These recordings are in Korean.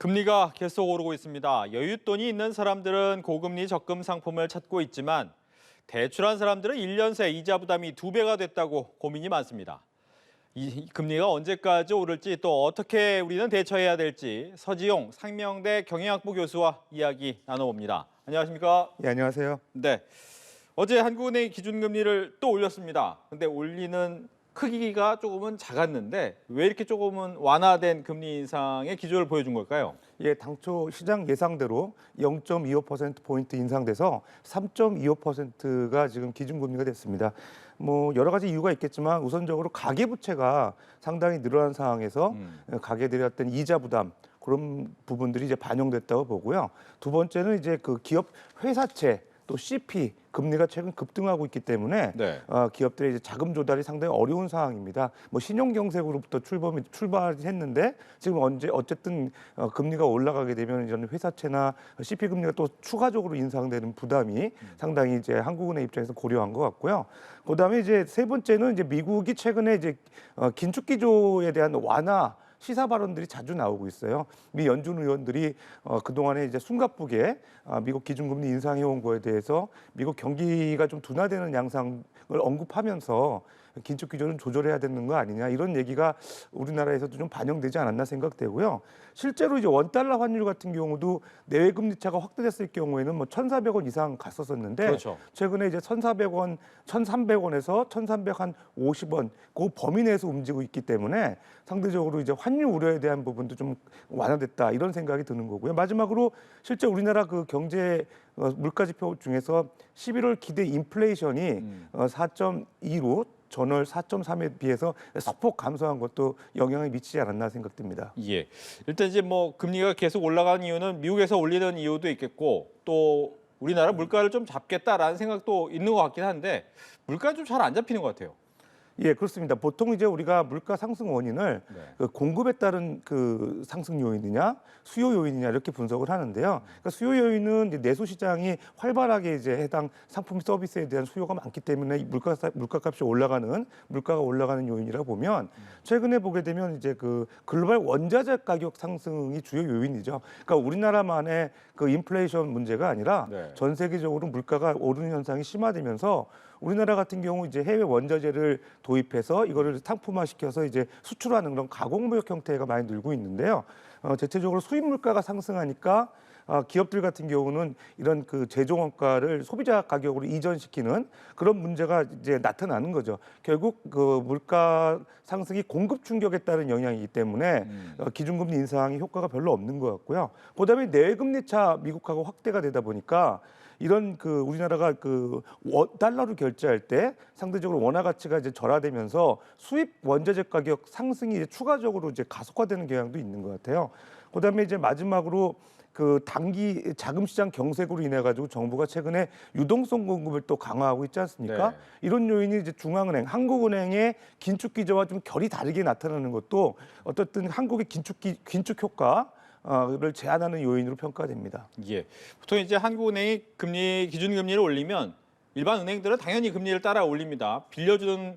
금리가 계속 오르고 있습니다. 여윳돈이 있는 사람들은 고금리 적금 상품을 찾고 있지만 대출한 사람들은 1년 새 이자 부담이 2배가 됐다고 고민이 많습니다. 이 금리가 언제까지 오를지 또 어떻게 우리는 대처해야 될지 서지용 상명대 경영학부 교수와 이야기 나눠봅니다. 안녕하십니까? 예, 안녕하세요. 네. 어제 한국은행이 기준금리를 또 올렸습니다. 근데 올리는 크기가 조금은 작았는데 왜 이렇게 조금은 완화된 금리 인상의 기조를 보여준 걸까요? 예, 당초 시장 예상대로 0.25%포인트 인상돼서 3.25%가 지금 기준금리가 됐습니다. 뭐 여러 가지 이유가 있겠지만 우선적으로 가계부채가 상당히 늘어난 상황에서 가계들이 어떤 이자 부담 그런 부분들이 이제 반영됐다고 보고요. 두 번째는 이제 그 기업 회사채 또 CP 금리가 최근 급등하고 있기 때문에 네. 기업들의 이제 자금 조달이 상당히 어려운 상황입니다. 뭐 신용경색으로부터 출발했는데 지금 어쨌든 금리가 올라가게 되면 이제 회사채나 CP 금리가 또 추가적으로 인상되는 부담이 상당히 이제 한국은행 입장에서 고려한 것 같고요. 그다음에 이제 세 번째는 이제 미국이 최근에 이제 긴축 기조에 대한 완화 시사 발언들이 자주 나오고 있어요. 미 연준 의원들이 그동안에 이제 숨가쁘게 미국 기준금리 인상해온 거에 대해서 미국 경기가 좀 둔화되는 양상을 언급하면서 긴축 기조는 조절해야 되는 거 아니냐 이런 얘기가 우리나라에서도 좀 반영되지 않았나 생각되고요. 실제로 이제 원달러 환율 같은 경우도 내외 금리 차가 확대됐을 경우에는 뭐 1,400원 이상 갔었었는데 그렇죠. 최근에 이제 1,400원, 1,300원에서 1,350원 그 범위 내에서 움직이고 있기 때문에 상대적으로 이제 환율 우려에 대한 부분도 좀 완화됐다 이런 생각이 드는 거고요. 마지막으로 실제 우리나라 그 경제 물가 지표 중에서 11월 기대 인플레이션이 4.2로 전월 4.3에 비해서 소폭 감소한 것도 영향을 미치지 않았나 생각됩니다. 예. 일단 이제 뭐 금리가 계속 올라가는 이유는 미국에서 올리는 이유도 있겠고 또 우리나라 물가를 좀 잡겠다라는 생각도 있는 것 같긴 한데 물가는 좀 잘 안 잡히는 것 같아요. 예, 그렇습니다. 보통 이제 우리가 물가 상승 원인을 네. 그 공급에 따른 그 상승 요인이냐, 수요 요인이냐 이렇게 분석을 하는데요. 그러니까 수요 요인은 이제 내수 시장이 활발하게 이제 해당 상품 서비스에 대한 수요가 많기 때문에 물가값이 물가가 올라가는 요인이라 보면 최근에 보게 되면 이제 그 글로벌 원자재 가격 상승이 주요 요인이죠. 그러니까 우리나라만의 그 인플레이션 문제가 아니라 네. 전 세계적으로 물가가 오르는 현상이 심화되면서 우리나라 같은 경우 이제 해외 원자재를 도입해서 이거를 상품화시켜서 이제 수출하는 그런 가공무역 형태가 많이 늘고 있는데요. 대체적으로 수입 물가가 상승하니까 기업들 같은 경우는 이런 그 제조 원가를 소비자 가격으로 이전시키는 그런 문제가 이제 나타나는 거죠. 결국 그 물가 상승이 공급 충격에 따른 영향이기 때문에 기준금리 인상이 효과가 별로 없는 것 같고요. 그다음에 내금리 차 미국하고 확대가 되다 보니까 이런 그 우리나라가 그 달러로 결제할 때 상대적으로 원화 가치가 이제 절하되면서 수입 원자재 가격 상승이 이제 추가적으로 이제 가속화되는 경향도 있는 것 같아요. 그다음에 이제 마지막으로 그 단기 자금 시장 경색으로 인해 가지고 정부가 최근에 유동성 공급을 또 강화하고 있지 않습니까? 네. 이런 요인이 이제 중앙은행, 한국은행의 긴축 기조와 좀 결이 다르게 나타나는 것도 어떻든 한국의 긴축 효과를 제한하는 요인으로 평가됩니다. 예. 보통 이제 한국은행이 기준금리를 올리면 일반 은행들은 당연히 금리를 따라 올립니다. 빌려주는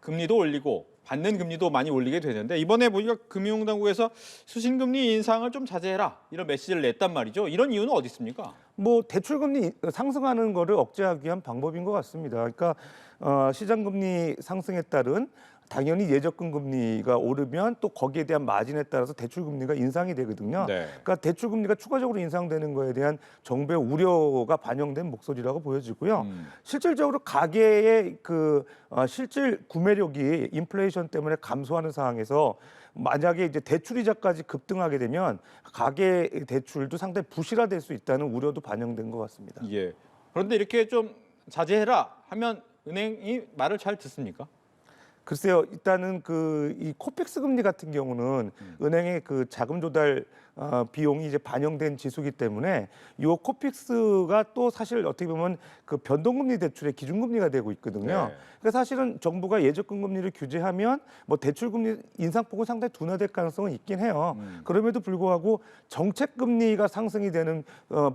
금리도 올리고 받는 금리도 많이 올리게 되는데 이번에 보니까 금융당국에서 수신금리 인상을 좀 자제해라 이런 메시지를 냈단 말이죠. 이런 이유는 어디 있습니까? 뭐 대출금리 상승하는 거를 억제하기 위한 방법인 것 같습니다. 그러니까 시장금리 상승에 따른 당연히 예적금 금리가 오르면 또 거기에 대한 마진에 따라서 대출금리가 인상이 되거든요. 네. 그러니까 대출금리가 추가적으로 인상되는 거에 대한 정부의 우려가 반영된 목소리라고 보여지고요. 실질적으로 가계의 그 실질 구매력이 인플레이션 때문에 감소하는 상황에서 만약에 이제 대출이자까지 급등하게 되면 가계 대출도 상당히 부실화될 수 있다는 우려도 반영된 것 같습니다. 예. 그런데 이렇게 좀 자제해라 하면 은행이 말을 잘 듣습니까? 글쎄요, 일단은 이 코픽스 금리 같은 경우는 은행의 그 자금 조달 비용이 이제 반영된 지수기 때문에 이 코픽스가 또 사실 어떻게 보면 그 변동금리 대출의 기준금리가 되고 있거든요. 네. 그러니까 사실은 정부가 예적금 금리를 규제하면 뭐 대출금리 인상폭은 상당히 둔화될 가능성은 있긴 해요. 그럼에도 불구하고 정책금리가 상승이 되는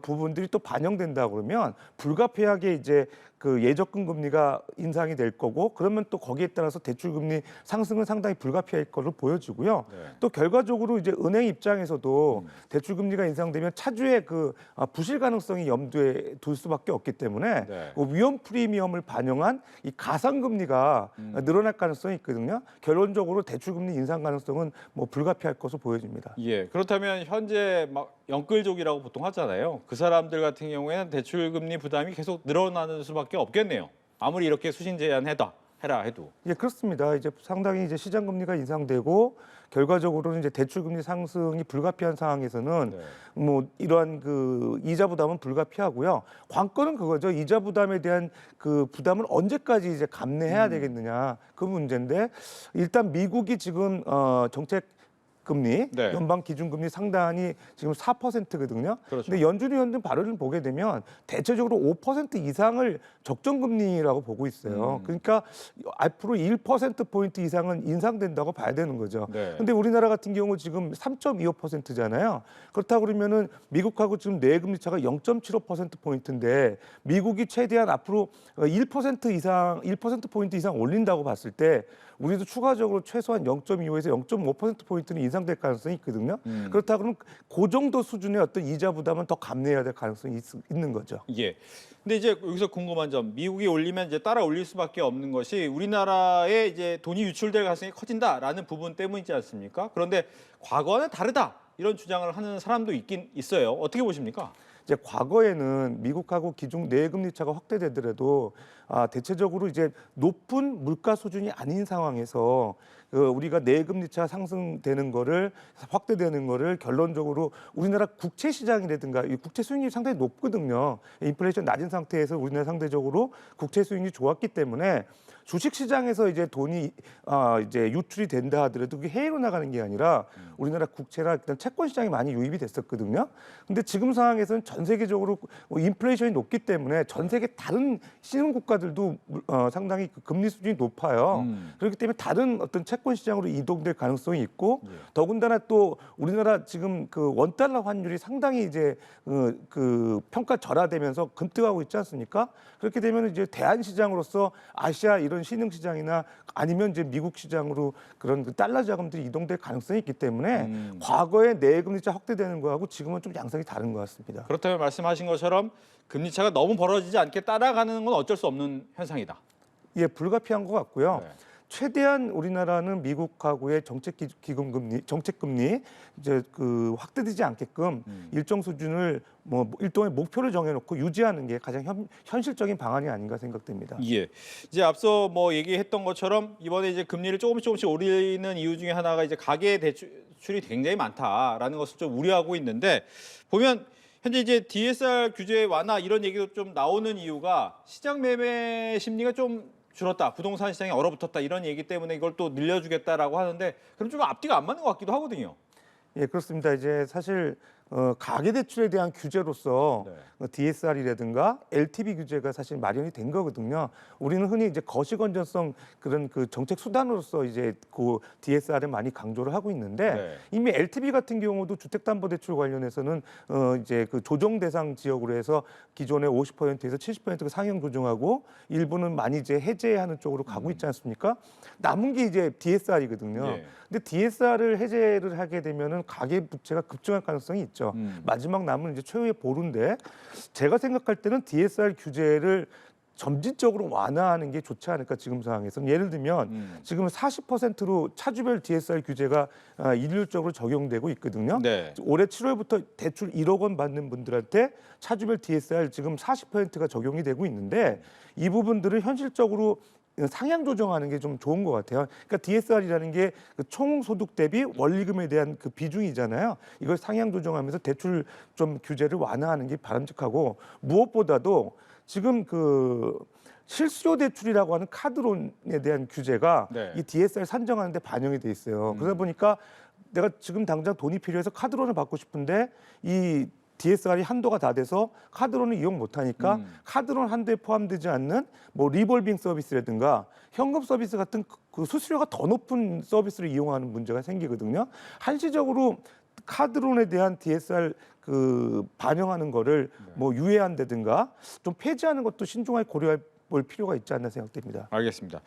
부분들이 또 반영된다 그러면 불가피하게 이제 그 예적금 금리가 인상이 될 거고 그러면 또 거기에 따라서 대출 금리 상승은 상당히 불가피할 것으로 보여지고요. 네. 또 결과적으로 이제 은행 입장에서도 대출 금리가 인상되면 차주의 그 부실 가능성이 염두에 둘 수밖에 없기 때문에 네. 그 위험 프리미엄을 반영한 이 가상 금리가 늘어날 가능성이 있거든요. 결론적으로 대출 금리 인상 가능성은 뭐 불가피할 것으로 보여집니다. 예. 그렇다면 현재 막 영끌족이라고 보통 하잖아요. 그 사람들 같은 경우에는 대출 금리 부담이 계속 늘어나는 수밖에 없겠네요. 아무리 이렇게 수신 제한해라 해도. 예, 그렇습니다. 이제 상당히 이제 시장 금리가 인상되고 결과적으로는 이제 대출 금리 상승이 불가피한 상황에서는 네. 뭐 이러한 그 이자 부담은 불가피하고요. 관건은 그거죠. 이자 부담에 대한 그 부담을 언제까지 이제 감내해야 되겠느냐 그 문제인데 일단 미국이 지금 정책 금리, 네. 연방 기준금리 상단이 지금 4%거든요. 그렇죠. 근데 연준이 현재 발언을 보게 되면 대체적으로 5% 이상을 적정금리라고 보고 있어요. 그러니까 앞으로 1%포인트 이상은 인상된다고 봐야 되는 거죠. 네. 근데 우리나라 같은 경우 지금 3.25%잖아요. 그렇다고 그러면은 미국하고 지금 내금리 차가 0.75%포인트인데 미국이 최대한 앞으로 1% 이상, 1%포인트 이상 올린다고 봤을 때 우리도 추가적으로 최소한 0.25에서 0.5%포인트는 인상될 가능성이 있거든요. 그렇다 그러면 그 정도 수준의 어떤 이자 부담은 더 감내해야 될 가능성이 있는 거죠. 예. 근데 이제 여기서 궁금한 점, 미국이 올리면 이제 따라 올릴 수밖에 없는 것이 우리나라에 이제 돈이 유출될 가능성이 커진다라는 부분 때문이지 않습니까? 그런데 과거와는 다르다 이런 주장을 하는 사람도 있긴 있어요. 어떻게 보십니까? 이제 과거에는 미국하고 기준 내금리 차가 확대되더라도 대체적으로 이제 높은 물가 수준이 아닌 상황에서 우리가 내금리 차 상승되는 거를 확대되는 거를 결론적으로 우리나라 국채 시장이라든가 이 국채 수익률이 상당히 높거든요. 인플레이션 낮은 상태에서 우리나라 상대적으로 국채 수익률이 좋았기 때문에 주식 시장에서 이제 돈이 이제 유출이 된다 하더라도 그게 해외로 나가는 게 아니라 우리나라 국채나 일단 채권 시장이 많이 유입이 됐었거든요. 근데 지금 상황에서는 전 세계적으로 인플레이션이 높기 때문에 전 세계 다른 신흥 국가들도 상당히 그 금리 수준이 높아요. 그렇기 때문에 다른 어떤 채권 시장으로 이동될 가능성이 있고 더군다나 또 우리나라 지금 그 원달러 환율이 상당히 이제 그 평가 절하되면서 급등하고 있지 않습니까? 그렇게 되면 이제 대안 시장으로서 아시아 이런 신흥 시장이나 아니면 이제 미국 시장으로 그런 그 달러 자금들이 이동될 가능성이 있기 때문에 과거에 내금리차 확대되는 거하고 지금은 좀 양상이 다른 것 같습니다. 그렇다면 말씀하신 것처럼 금리 차가 너무 벌어지지 않게 따라가는 건 어쩔 수 없는 현상이다. 예, 불가피한 것 같고요. 네. 최대한 우리나라는 미국하고의 정책 금리 이제 그 확대되지 않게끔 일정 수준을 뭐 일종의 목표를 정해놓고 유지하는 게 가장 현실적인 방안이 아닌가 생각됩니다. 예. 이제 앞서 뭐 얘기했던 것처럼 이번에 이제 금리를 조금씩 올리는 이유 중에 하나가 이제 가계 대출이 굉장히 많다라는 것을 좀 우려하고 있는데 보면 현재 이제 DSR 규제 완화 이런 얘기도 좀 나오는 이유가 시장 매매 심리가 좀 줄었다, 부동산 시장이 얼어붙었다 이런 얘기 때문에 이걸 또 늘려주겠다라고 하는데 그럼 좀 앞뒤가 안 맞는 것 같기도 하거든요. 예, 그렇습니다. 이제 사실 가계대출에 대한 규제로서 DSR이라든가 LTV 규제가 사실 마련이 된 거거든요. 우리는 흔히 이제 거시건전성 그런 그 정책 수단으로서 이제 그 DSR을 많이 강조를 하고 있는데 네. 이미 LTV 같은 경우도 주택담보대출 관련해서는 이제 그 조정 대상 지역으로 해서 기존의 50%에서 70% 상향 조정하고 일부는 많이 이제 해제하는 쪽으로 가고 있지 않습니까? 남은 게 이제 DSR이거든요. 예. 근데 DSR을 해제를 하게 되면은 가계 부채가 급증할 가능성이 있죠. 마지막 남은 이제 최후의 보루인데 제가 생각할 때는 DSR 규제를 점진적으로 완화하는 게 좋지 않을까 지금 상황에서는. 예를 들면 지금 40%로 차주별 DSR 규제가 일률적으로 적용되고 있거든요. 네. 올해 7월부터 대출 1억 원 받는 분들한테 차주별 DSR 지금 40%가 적용이 되고 있는데 이 부분들을 현실적으로 상향 조정하는 게 좀 좋은 것 같아요. 그러니까 DSR이라는 게 총 소득 대비 원리금에 대한 그 비중이잖아요. 이걸 상향 조정하면서 대출 좀 규제를 완화하는 게 바람직하고 무엇보다도 지금 그 실수요 대출이라고 하는 카드론에 대한 규제가 네. 이 DSR 산정하는 데 반영이 돼 있어요. 그러다 보니까 내가 지금 당장 돈이 필요해서 카드론을 받고 싶은데 이 DSR이 한도가 다 돼서 카드론을 이용 못하니까 카드론 한도에 포함되지 않는 뭐 리볼빙 서비스라든가 현금 서비스 같은 그 수수료가 더 높은 서비스를 이용하는 문제가 생기거든요. 한시적으로 카드론에 대한 DSR 그 반영하는 거를 뭐 유예한다든가 좀 폐지하는 것도 신중하게 고려할 볼 필요가 있지 않나 생각됩니다. 알겠습니다.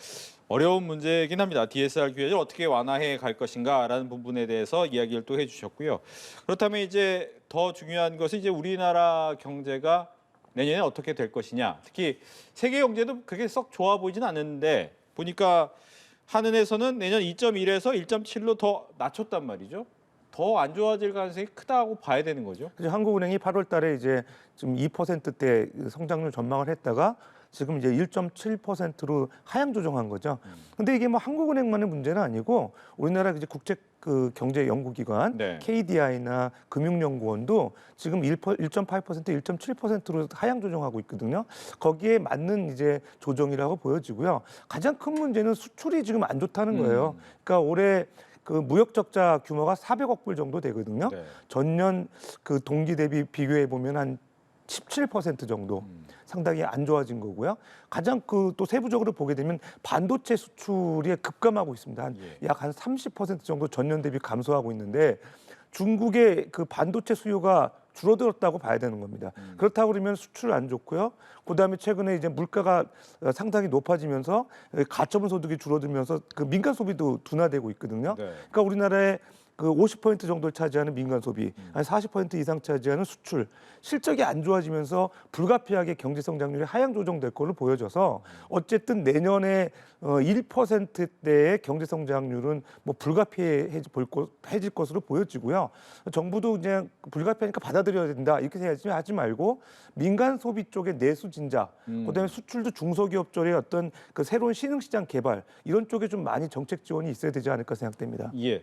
어려운 문제이긴 합니다. DSR 규제를 어떻게 완화해 갈 것인가라는 부분에 대해서 이야기를 또 해주셨고요. 그렇다면 이제 더 중요한 것은 이제 우리나라 경제가 내년에 어떻게 될 것이냐. 특히 세계 경제도 그렇게 썩 좋아 보이진 않는데 보니까 한은에서는 내년 2.1에서 1.7로 더 낮췄단 말이죠. 더 안 좋아질 가능성이 크다고 봐야 되는 거죠. 그래서 한국은행이 8월 달에 이제 지금 2%대 성장률 전망을 했다가 지금 이제 1.7%로 하향 조정한 거죠. 근데 이게 뭐 한국은행만의 문제는 아니고 우리나라 이제 국제 그 경제 연구기관 네. KDI나 금융연구원도 지금 1.8%, 1.7%로 하향 조정하고 있거든요. 거기에 맞는 이제 조정이라고 보여지고요. 가장 큰 문제는 수출이 지금 안 좋다는 거예요. 그러니까 올해 그 무역 적자 규모가 400억 불 정도 되거든요. 네. 전년 그 동기 대비 비교해 보면 한 17% 정도 상당히 안 좋아진 거고요. 가장 그 또 세부적으로 보게 되면 반도체 수출이 급감하고 있습니다. 약 한 30% 정도 전년 대비 감소하고 있는데 중국의 그 반도체 수요가 줄어들었다고 봐야 되는 겁니다. 그렇다고 그러면 수출 안 좋고요. 그다음에 최근에 이제 물가가 상당히 높아지면서 가처분 소득이 줄어들면서 그 민간 소비도 둔화되고 있거든요. 네. 그러니까 우리나라의 그 50% 정도를 차지하는 민간 소비, 한 40% 이상 차지하는 수출, 실적이 안 좋아지면서 불가피하게 경제 성장률이 하향 조정될 걸로 보여져서 어쨌든 내년에 1%대의 경제 성장률은 뭐 불가피해질 것으로 보여지고요. 정부도 그냥 불가피하니까 받아들여야 된다 이렇게 생각하지 말고 민간 소비 쪽의 내수 진작, 그다음에 수출도 중소기업 쪽의 어떤 그 새로운 신흥시장 개발 이런 쪽에 좀 많이 정책 지원이 있어야 되지 않을까 생각됩니다. 예.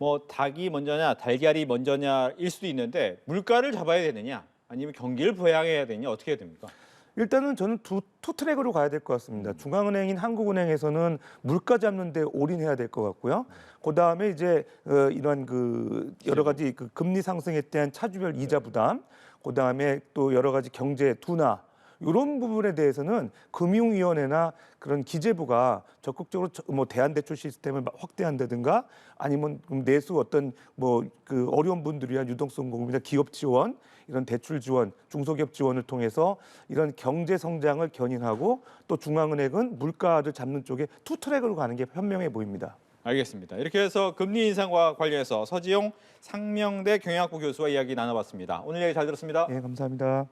뭐 닭이 먼저냐 달걀이 먼저냐일 수도 있는데 물가를 잡아야 되느냐 아니면 경기를 부양해야 되느냐 어떻게 해야 됩니까? 일단은 저는 투 트랙으로 가야 될 것 같습니다. 중앙은행인 한국은행에서는 물가 잡는 데 올인해야 될 것 같고요. 그다음에 이제 이러한 그 여러 가지 그 금리 상승에 대한 차주별 이자 부담, 그다음에 또 여러 가지 경제 둔화 이런 부분에 대해서는 금융위원회나 그런 기재부가 적극적으로 뭐 대안대출 시스템을 확대한다든가 아니면 내수 어떤 뭐 그 어려운 분들을 위한 유동성 공급이나 기업 지원 이런 대출 지원, 중소기업 지원을 통해서 이런 경제 성장을 견인하고 또 중앙은행은 물가를 잡는 쪽에 투 트랙으로 가는 게 현명해 보입니다. 알겠습니다. 이렇게 해서 금리 인상과 관련해서 서지용 상명대 경영학부 교수와 이야기 나눠봤습니다. 오늘 얘기 잘 들었습니다. 예, 감사합니다.